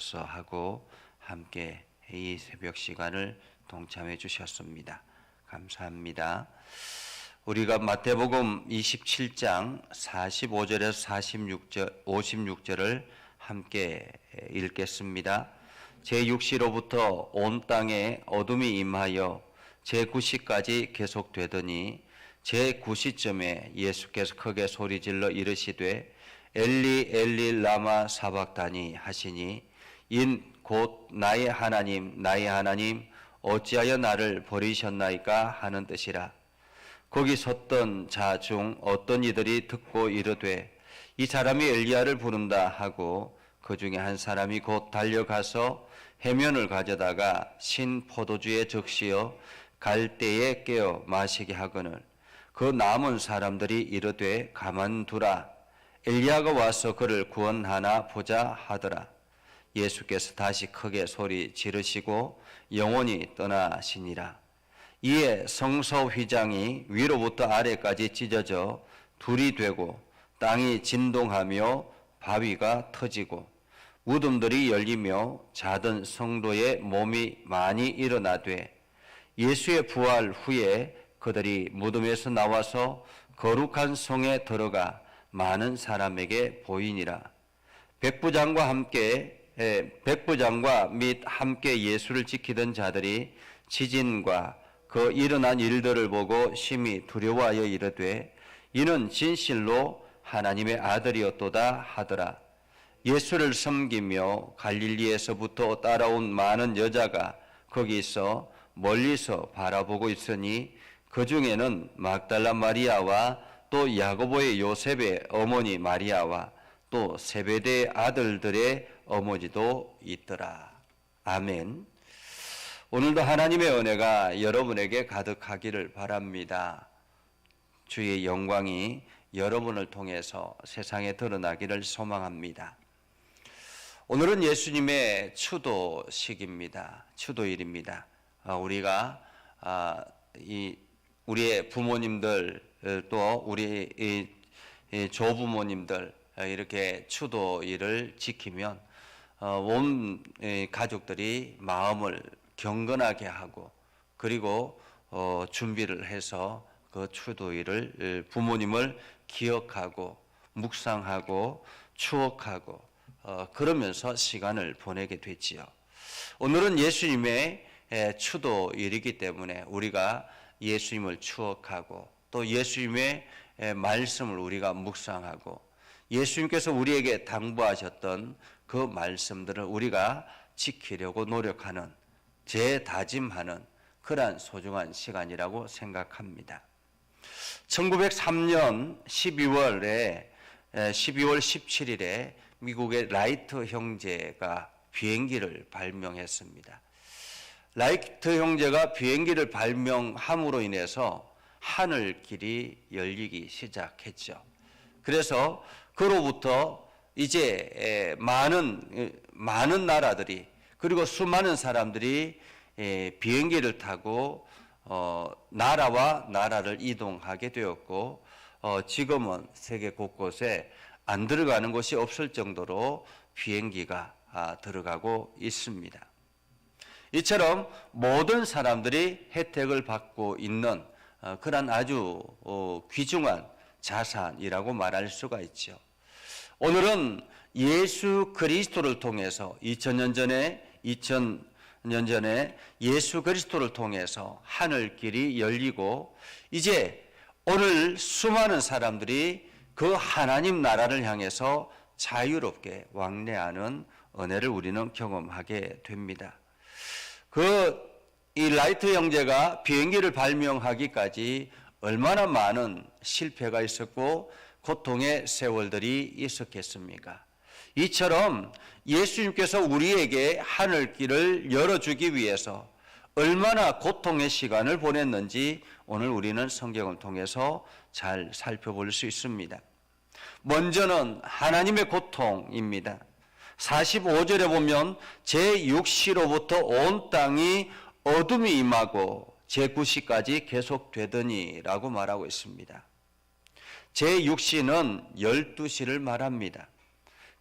주옵소서 하고 함께 이 새벽 시간을 동참해 주셨습니다. 감사합니다. 우리가 마태복음 27장 45절에서 56절을 함께 읽겠습니다. 제6시로부터 온 땅에 어둠이 임하여 제9시까지 계속되더니 제9시쯤에 예수께서 크게 소리질러 이르시되 엘리 엘리 라마 사박다니 하시니 인 곧 나의 하나님 나의 하나님 어찌하여 나를 버리셨나이까 하는 뜻이라. 거기 섰던 자 중 어떤 이들이 듣고 이르되 이 사람이 엘리야를 부른다 하고 그 중에 한 사람이 곧 달려가서 해면을 가져다가 신 포도주에 적시어 갈대에 깨어 마시게 하거늘 그 남은 사람들이 이르되 가만두라 엘리야가 와서 그를 구원하나 보자 하더라. 예수께서 다시 크게 소리 지르시고 영원히 떠나시니라. 이에 성소 휘장이 위로부터 아래까지 찢어져 둘이 되고 땅이 진동하며 바위가 터지고 무덤들이 열리며 자던 성도의 몸이 많이 일어나되 예수의 부활 후에 그들이 무덤에서 나와서 거룩한 성에 들어가 많은 사람에게 보이니라. 백부장과 및 함께 예수를 지키던 자들이 지진과 그 일어난 일들을 보고 심히 두려워하여 이르되 이는 진실로 하나님의 아들이었도다 하더라. 예수를 섬기며 갈릴리에서부터 따라온 많은 여자가 거기서 멀리서 바라보고 있으니 그 중에는 막달라 마리아와 또 야고보의 요셉의 어머니 마리아와 또 세베대의 아들들의 어머니도 있더라. 아멘. 오늘도 하나님의 은혜가 여러분에게 가득하기를 바랍니다. 주의 영광이 여러분을 통해서 세상에 드러나기를 소망합니다. 오늘은 예수님의 추도식입니다. 추도일입니다. 우리가 우리의 부모님들 또 우리 조부모님들 이렇게 추도일을 지키면 온 가족들이 마음을 경건하게 하고 그리고 준비를 해서 그 추도일을 부모님을 기억하고 묵상하고 추억하고 그러면서 시간을 보내게 되지요. 오늘은 예수님의 추도일이기 때문에 우리가 예수님을 추억하고 또 예수님의 말씀을 우리가 묵상하고 예수님께서 우리에게 당부하셨던 그 말씀들을 우리가 지키려고 노력하는 재다짐하는 그러한 소중한 시간이라고 생각합니다. 1903년 12월 17일에 미국의 라이트 형제가 비행기를 발명했습니다. 라이트 형제가 비행기를 발명함으로 인해서 하늘길이 열리기 시작했죠. 그래서 그로부터 이제 많은 나라들이 그리고 수많은 사람들이 비행기를 타고 나라와 나라를 이동하게 되었고 지금은 세계 곳곳에 안 들어가는 곳이 없을 정도로 비행기가 들어가고 있습니다. 이처럼 모든 사람들이 혜택을 받고 있는 그런 아주 귀중한 자산이라고 말할 수가 있죠. 오늘은 예수 그리스도를 통해서 2000년 전에 예수 그리스도를 통해서 하늘길이 열리고 이제 오늘 수많은 사람들이 그 하나님 나라를 향해서 자유롭게 왕래하는 은혜를 우리는 경험하게 됩니다. 이 라이트 형제가 비행기를 발명하기까지 얼마나 많은 실패가 있었고 고통의 세월들이 있었겠습니까? 이처럼 예수님께서 우리에게 하늘길을 열어주기 위해서 얼마나 고통의 시간을 보냈는지 오늘 우리는 성경을 통해서 잘 살펴볼 수 있습니다. 먼저는 하나님의 고통입니다. 45절에 보면 제6시로부터 온 땅이 어둠이 임하고 제9시까지 계속되더니 라고 말하고 있습니다. 제6시는 12시를 말합니다.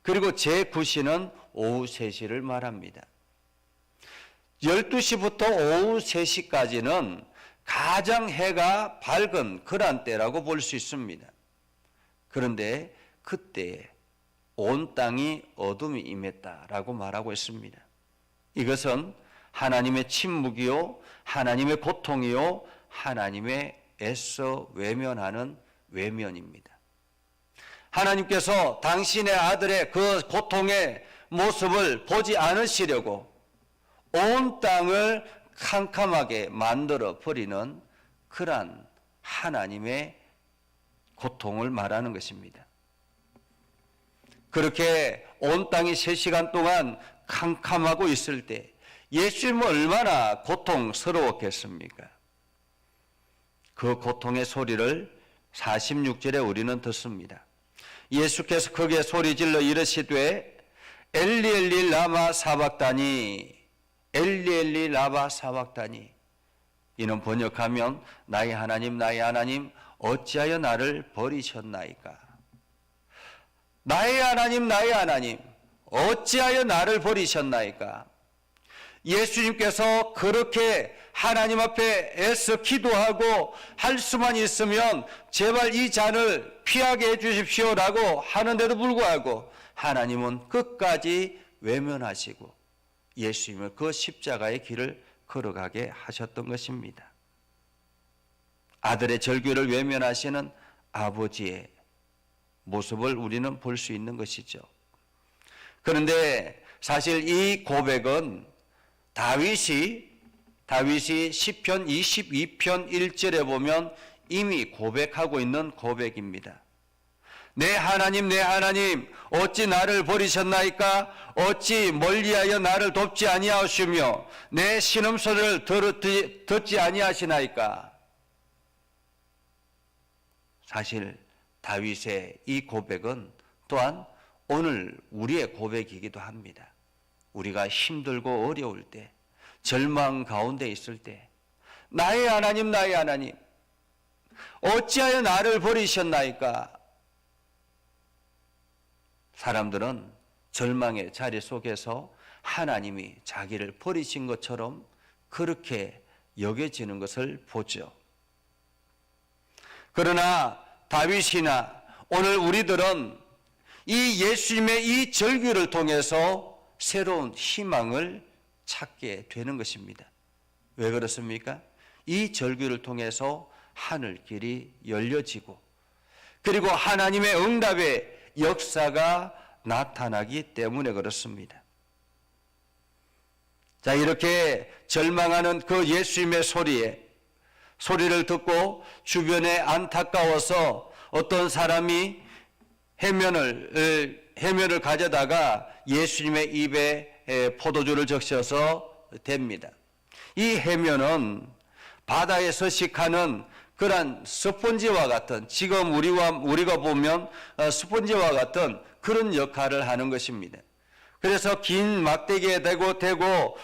그리고 제9시는 오후 3시를 말합니다. 12시부터 오후 3시까지는 가장 해가 밝은 그런 때라고 볼 수 있습니다. 그런데 그때에 온 땅이 어둠이 임했다라고 말하고 있습니다. 이것은 하나님의 침묵이요, 하나님의 고통이요, 하나님의 애써 외면하는 외면입니다. 하나님께서 당신의 아들의 그 고통의 모습을 보지 않으시려고 온 땅을 캄캄하게 만들어 버리는 그러한 하나님의 고통을 말하는 것입니다. 그렇게 온 땅이 3시간 동안 캄캄하고 있을 때 예수님은 얼마나 고통스러웠겠습니까? 그 고통의 소리를 46절에 우리는 듣습니다. 예수께서 크게 소리질러 이르시되 엘리 엘리 라마 사박다니, 엘리 엘리 라마 사박다니. 이는 번역하면 나의 하나님 나의 하나님 어찌하여 나를 버리셨나이까. 나의 하나님 나의 하나님 어찌하여 나를 버리셨나이까. 예수님께서 그렇게 하나님 앞에 애써 기도하고 할 수만 있으면 제발 이 잔을 피하게 해주십시오라고 하는데도 불구하고 하나님은 끝까지 외면하시고 예수님을 그 십자가의 길을 걸어가게 하셨던 것입니다. 아들의 절규를 외면하시는 아버지의 모습을 우리는 볼 수 있는 것이죠. 그런데 사실 이 고백은 다윗이 시편 22편 1절에 보면 이미 고백하고 있는 고백입니다. 내 하나님 내 하나님 어찌 나를 버리셨나이까. 어찌 멀리하여 나를 돕지 아니하시며 내 신음소리를 듣지 아니하시나이까. 사실 다윗의 이 고백은 또한 오늘 우리의 고백이기도 합니다. 우리가 힘들고 어려울 때, 절망 가운데 있을 때 나의 하나님 나의 하나님 어찌하여 나를 버리셨나이까. 사람들은 절망의 자리 속에서 하나님이 자기를 버리신 것처럼 그렇게 여겨지는 것을 보죠. 그러나 다윗이나 오늘 우리들은 이 예수님의 이 절규를 통해서 새로운 희망을 찾게 되는 것입니다. 왜 그렇습니까? 이 절규를 통해서 하늘길이 열려지고 그리고 하나님의 응답의 역사가 나타나기 때문에 그렇습니다. 자, 이렇게 절망하는 그 예수님의 소리를 듣고 주변에 안타까워서 어떤 사람이 해면을 가져다가 예수님의 입에 포도주를 적셔서 댑니다. 이 해면은 바다에 서식하는 그런 스펀지와 같은, 지금 우리가 보면 스펀지와 같은 그런 역할을 하는 것입니다. 그래서 긴 막대기에 대고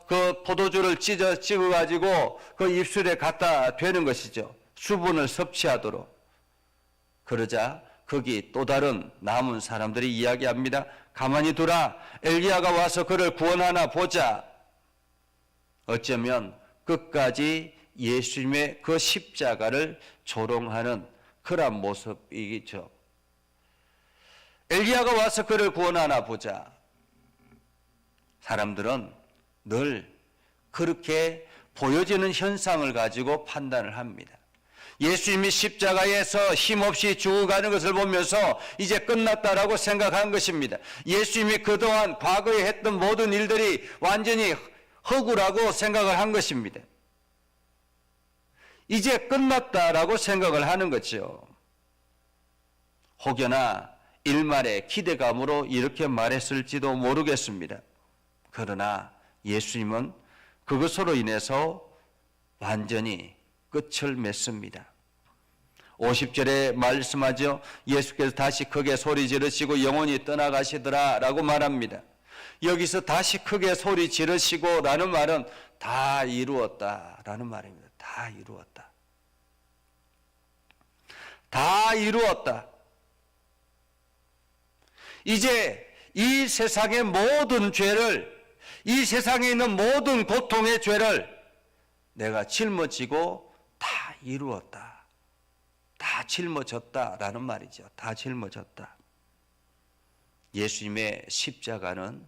그 포도주를 찍어 가지고 그 입술에 갖다 대는 것이죠. 수분을 섭취하도록. 그러자 거기 또 다른 남은 사람들이 이야기합니다. 가만히 두라. 엘리야가 와서 그를 구원하나 보자. 어쩌면 끝까지 예수님의 그 십자가를 조롱하는 그런 모습이죠. 엘리야가 와서 그를 구원하나 보자. 사람들은 늘 그렇게 보여지는 현상을 가지고 판단을 합니다. 예수님이 십자가에서 힘없이 죽어가는 것을 보면서 이제 끝났다라고 생각한 것입니다. 예수님이 그동안 과거에 했던 모든 일들이 완전히 허구라고 생각을 한 것입니다. 이제 끝났다라고 생각을 하는 거죠. 혹여나 일말의 기대감으로 이렇게 말했을지도 모르겠습니다. 그러나 예수님은 그것으로 인해서 완전히 끝을 맺습니다. 50절에 말씀하죠. 예수께서 다시 크게 소리 지르시고 영원히 떠나가시더라 라고 말합니다. 여기서 다시 크게 소리 지르시고 라는 말은 다 이루었다 라는 말입니다. 다 이루었다. 다 이루었다. 이제 이 세상의 모든 죄를, 이 세상에 있는 모든 고통의 죄를 내가 짊어지고 다 이루었다. 다 짊어졌다라는 말이죠. 다 짊어졌다. 예수님의 십자가는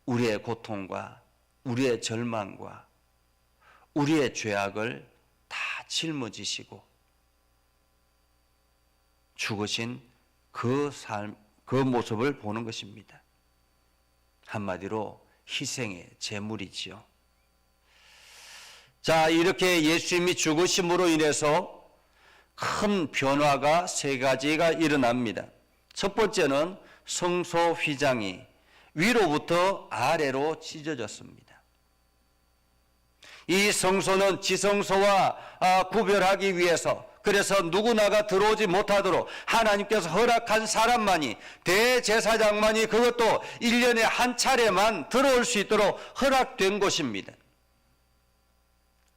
우리의 고통과 우리의 절망과 우리의 죄악을 다 짊어지시고 죽으신 그 삶, 그 모습을 보는 것입니다. 한마디로 희생의 제물이지요. 자, 이렇게 예수님이 죽으심으로 인해서 큰 변화가 세 가지가 일어납니다. 첫 번째는 성소 휘장이 위로부터 아래로 찢어졌습니다. 이 성소는 지성소와 구별하기 위해서, 그래서 누구나가 들어오지 못하도록 하나님께서 허락한 사람만이, 대제사장만이 그것도 1년에 한 차례만 들어올 수 있도록 허락된 곳입니다.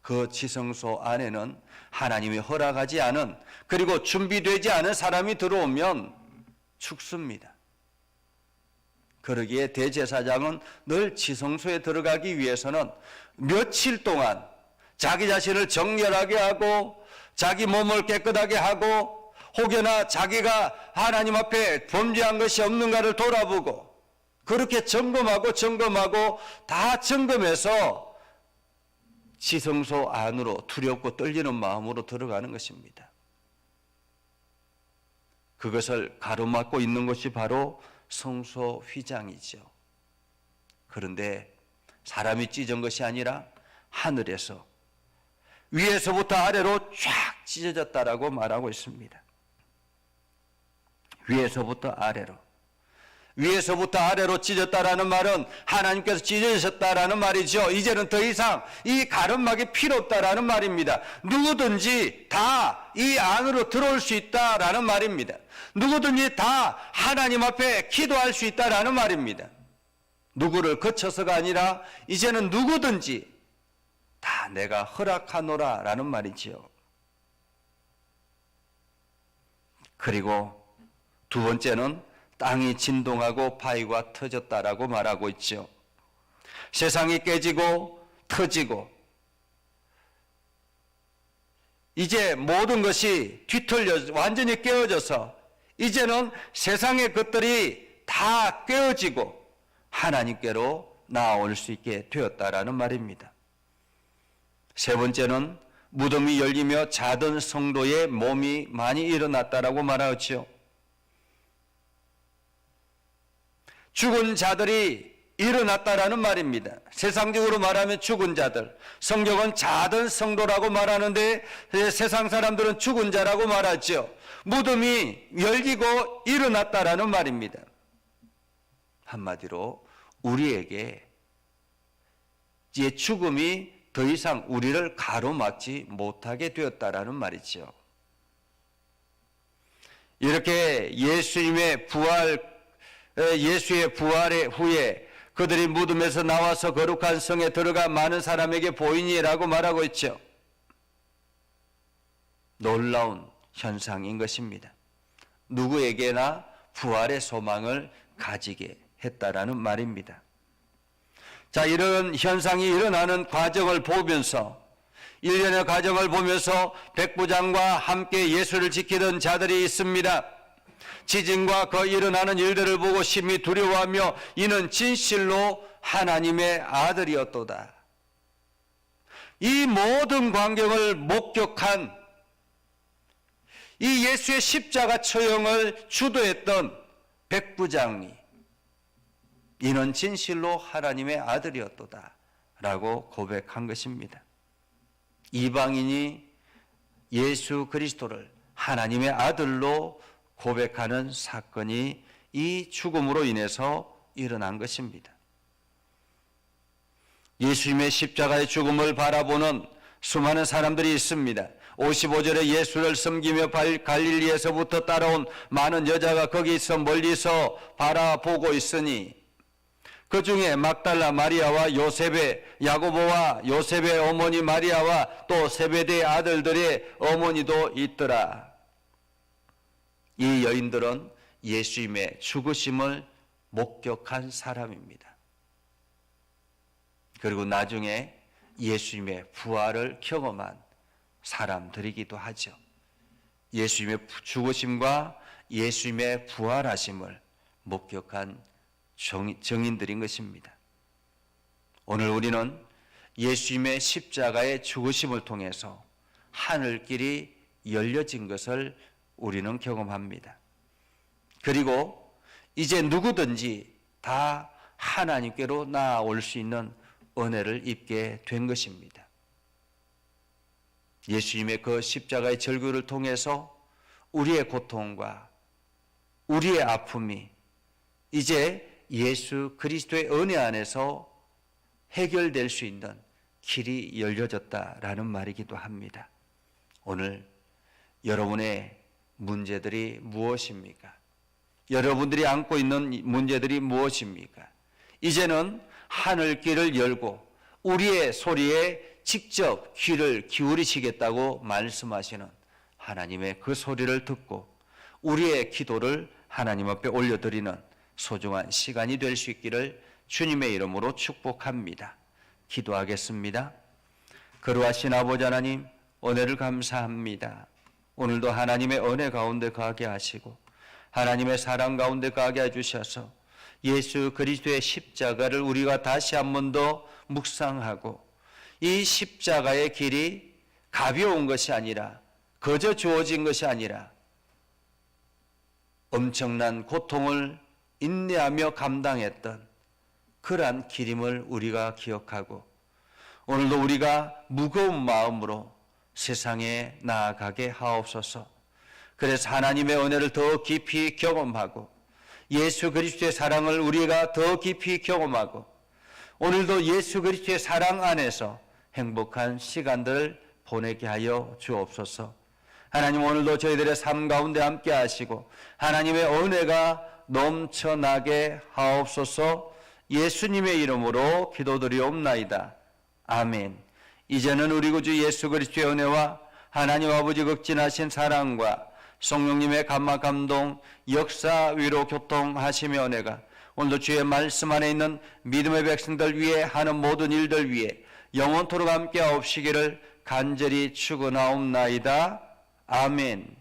그 지성소 안에는 하나님이 허락하지 않은, 그리고 준비되지 않은 사람이 들어오면 죽습니다. 그러기에 대제사장은 늘 지성소에 들어가기 위해서는 며칠 동안 자기 자신을 정결하게 하고 자기 몸을 깨끗하게 하고 혹여나 자기가 하나님 앞에 범죄한 것이 없는가를 돌아보고 그렇게 점검하고 다 점검해서 지성소 안으로 두렵고 떨리는 마음으로 들어가는 것입니다. 그것을 가로막고 있는 것이 바로 성소 휘장이죠. 그런데 사람이 찢은 것이 아니라 하늘에서 위에서부터 아래로 쫙 찢어졌다라고 말하고 있습니다. 위에서부터 아래로. 위에서부터 아래로 찢었다라는 말은 하나님께서 찢어졌다라는 말이죠. 이제는 더 이상 이 가름막이 필요 없다라는 말입니다. 누구든지 다 이 안으로 들어올 수 있다라는 말입니다. 누구든지 다 하나님 앞에 기도할 수 있다라는 말입니다. 누구를 거쳐서가 아니라 이제는 누구든지 다 내가 허락하노라라는 말이지요. 그리고 두 번째는 땅이 진동하고 바위가 터졌다라고 말하고 있죠. 세상이 깨지고 터지고 이제 모든 것이 뒤틀려 완전히 깨어져서 이제는 세상의 것들이 다 깨어지고 하나님께로 나아올 수 있게 되었다라는 말입니다. 세 번째는 무덤이 열리며 자던 성도의 몸이 많이 일어났다라고 말하죠. 죽은 자들이 일어났다라는 말입니다. 세상적으로 말하면 죽은 자들, 성경은 자던 성도라고 말하는데 세상 사람들은 죽은 자라고 말하죠. 무덤이 열리고 일어났다라는 말입니다. 한마디로 우리에게 이제 죽음이 더 이상 우리를 가로막지 못하게 되었다라는 말이죠. 이렇게 예수의 부활의 후에 그들이 무덤에서 나와서 거룩한 성에 들어가 많은 사람에게 보이니라고 말하고 있죠. 놀라운 현상인 것입니다. 누구에게나 부활의 소망을 가지게 했다라는 말입니다. 자, 이런 현상이 일어나는 과정을 보면서, 일련의 과정을 보면서 백부장과 함께 예수를 지키던 자들이 있습니다. 지진과 그 일어나는 일들을 보고 심히 두려워하며 이는 진실로 하나님의 아들이었도다. 이 모든 광경을 목격한 이 예수의 십자가 처형을 주도했던 백부장이 이는 진실로 하나님의 아들이었도다 라고 고백한 것입니다. 이방인이 예수 그리스도를 하나님의 아들로 고백하는 사건이 이 죽음으로 인해서 일어난 것입니다. 예수님의 십자가의 죽음을 바라보는 수많은 사람들이 있습니다. 55절에 예수를 섬기며 갈릴리에서부터 따라온 많은 여자가 거기서 멀리서 바라보고 있으니 그 중에 막달라 마리아와 요셉의 야고보와 요셉의 어머니 마리아와 또 세베대의 아들들의 어머니도 있더라. 이 여인들은 예수님의 죽으심을 목격한 사람입니다. 그리고 나중에 예수님의 부활을 경험한 사람들이기도 하죠. 예수님의 죽으심과 예수님의 부활하심을 목격한 정인들인 것입니다. 오늘 우리는 예수님의 십자가의 죽으심을 통해서 하늘길이 열려진 것을 우리는 경험합니다. 그리고 이제 누구든지 다 하나님께로 나아올 수 있는 은혜를 입게 된 것입니다. 예수님의 그 십자가의 절규를 통해서 우리의 고통과 우리의 아픔이 이제 예수 그리스도의 은혜 안에서 해결될 수 있는 길이 열려졌다라는 말이기도 합니다. 오늘 여러분의 문제들이 무엇입니까? 여러분들이 안고 있는 문제들이 무엇입니까? 이제는 하늘길을 열고 우리의 소리에 직접 귀를 기울이시겠다고 말씀하시는 하나님의 그 소리를 듣고 우리의 기도를 하나님 앞에 올려드리는 소중한 시간이 될 수 있기를 주님의 이름으로 축복합니다. 기도하겠습니다. 거룩하신 아버지 하나님, 은혜를 감사합니다. 오늘도 하나님의 은혜 가운데 가게 하시고 하나님의 사랑 가운데 가게 해주셔서 예수 그리스도의 십자가를 우리가 다시 한 번 더 묵상하고 이 십자가의 길이 가벼운 것이 아니라 거저 주어진 것이 아니라 엄청난 고통을 인내하며 감당했던 그러한 길임을 우리가 기억하고 오늘도 우리가 무거운 마음으로 세상에 나아가게 하옵소서. 그래서 하나님의 은혜를 더 깊이 경험하고 예수 그리스도의 사랑을 우리가 더 깊이 경험하고 오늘도 예수 그리스도의 사랑 안에서 행복한 시간들을 보내게 하여 주옵소서. 하나님, 오늘도 저희들의 삶 가운데 함께 하시고 하나님의 은혜가 넘쳐나게 하옵소서. 예수님의 이름으로 기도드리옵나이다. 아멘. 이제는 우리 구주 예수 그리스도의 은혜와 하나님 아버지 극진하신 사랑과 성령님의 감화 감동 역사 위로 교통하시며 은혜가 오늘도 주의 말씀 안에 있는 믿음의 백성들 위해 하는 모든 일들 위해 영원토록 함께 하옵시기를 간절히 축원하옵나이다. 아멘.